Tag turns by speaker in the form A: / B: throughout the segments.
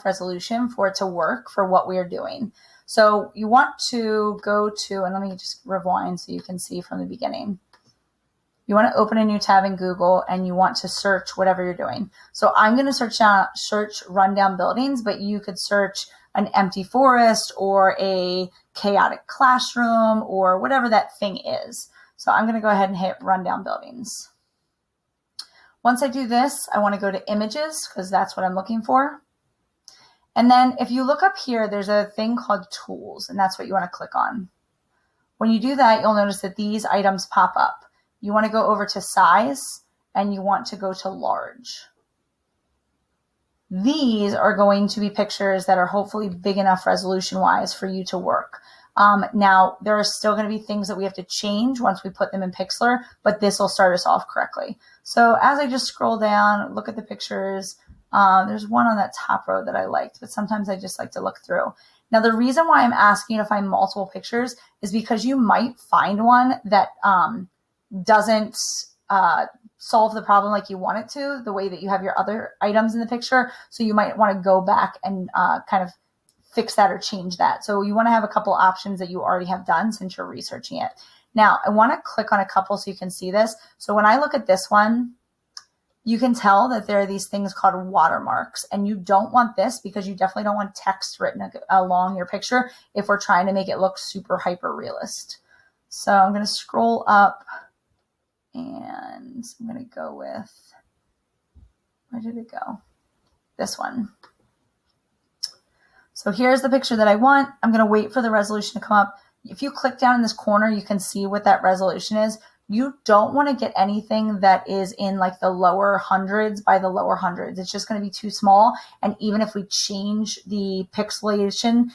A: resolution for it to work for what we are doing. So you want to go to, and let me just rewind so you can see from the beginning. You want to open a new tab in Google and you want to search whatever you're doing. So I'm going to search rundown buildings, but you could search an empty forest or a chaotic classroom or whatever that thing is. So I'm going to go ahead and hit rundown buildings. Once I do this, I want to go to images because that's what I'm looking for. And then if you look up here, there's a thing called tools, and that's what you want to click on. When you do that, you'll notice that these items pop up. You want to go over to size and you want to go to large. These are going to be pictures that are hopefully big enough resolution wise for you to work. Now, there are still going to be things that we have to change once we put them in Pixlr, but this will start us off correctly. So as I just scroll down, look at the pictures, there's one on that top row that I liked, but sometimes I just like to look through. Now, the reason why I'm asking you to find multiple pictures is because you might find one that doesn't solve the problem like you want it to, the way that you have your other items in the picture. So you might want to go back and kind of fix that or change that. So you want to have a couple options that you already have done since you're researching it. Now, I want to click on a couple so you can see this. So when I look at this one, you can tell that there are these things called watermarks, and you don't want this because you definitely don't want text written along your picture if we're trying to make it look super hyper realist. So I'm going to scroll up and I'm going to go with, where did it go? This one. So here's the picture that I want. I'm going to wait for the resolution to come up. If you click down in this corner, you can see what that resolution is. You don't want to get anything that is in like the lower hundreds by the lower hundreds. It's just going to be too small. And even if we change the pixelation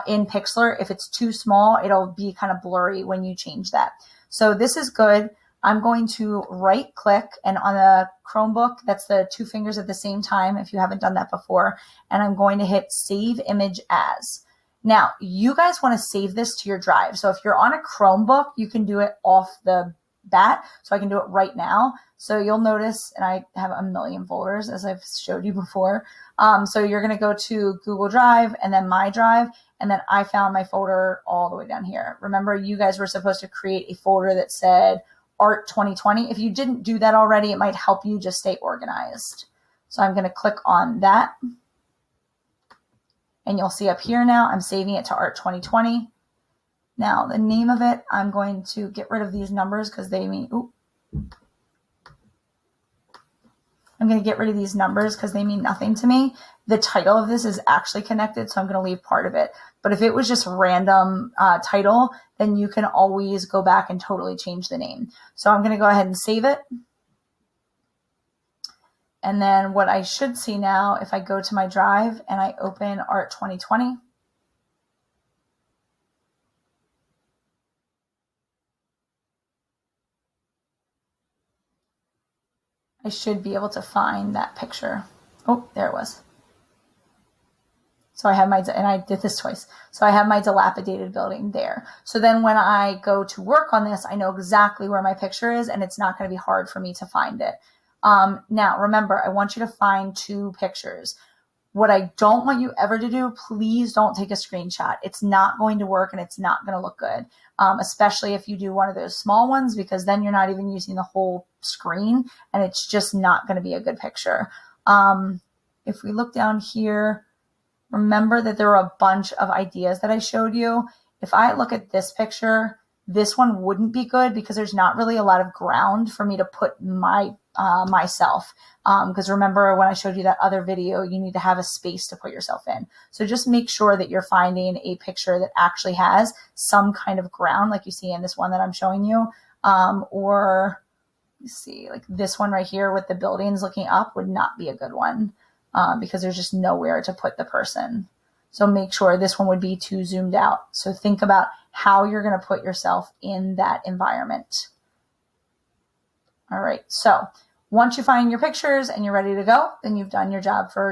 A: in Pixlr, if it's too small, it'll be kind of blurry when you change that. So this is good. I'm going to right click, and on a Chromebook, that's the two fingers at the same time if you haven't done that before, and I'm going to hit save image as. Now, you guys want to save this to your drive. So if you're on a Chromebook, you can do it off the bat. So I can do it right now. So you'll notice, and I have a million folders as I've showed you before. So you're going to go to Google Drive and then My Drive, and then I found my folder all the way down here. Remember, you guys were supposed to create a folder that said Art 2020. If you didn't do that already, it might help you just stay organized. So I'm going to click on that. And you'll see up here now, I'm saving it to Art 2020. Now, the name of it, I'm going to get rid of these numbers because they mean, I'm going to get rid of these numbers because they mean nothing to me. The title of this is actually connected, so I'm going to leave part of it. But if it was just random title, then you can always go back and totally change the name. So I'm going to go ahead and save it. And then what I should see now, if I go to my drive and I open Art 2020, I should be able to find that picture. Oh, there it was. So I have and I did this twice. So I have my dilapidated building there. So then when I go to work on this, I know exactly where my picture is, and it's not going to be hard for me to find it. Now, remember, I want you to find two pictures. What I don't want you ever to do, please don't take a screenshot. It's not going to work and it's not going to look good, especially if you do one of those small ones, because then you're not even using the whole screen and it's just not going to be a good picture. If we look down here, remember that there were a bunch of ideas that I showed you. If I look at this picture, this one wouldn't be good because there's not really a lot of ground for me to put myself. Because remember when I showed you that other video, you need to have a space to put yourself in. So just make sure that you're finding a picture that actually has some kind of ground, like you see in this one that I'm showing you. Or you see, like this one right here with the buildings looking up would not be a good one because there's just nowhere to put the person. So make sure this one would be too zoomed out. So think about how you're going to put yourself in that environment. All right. So once you find your pictures and you're ready to go, then you've done your job for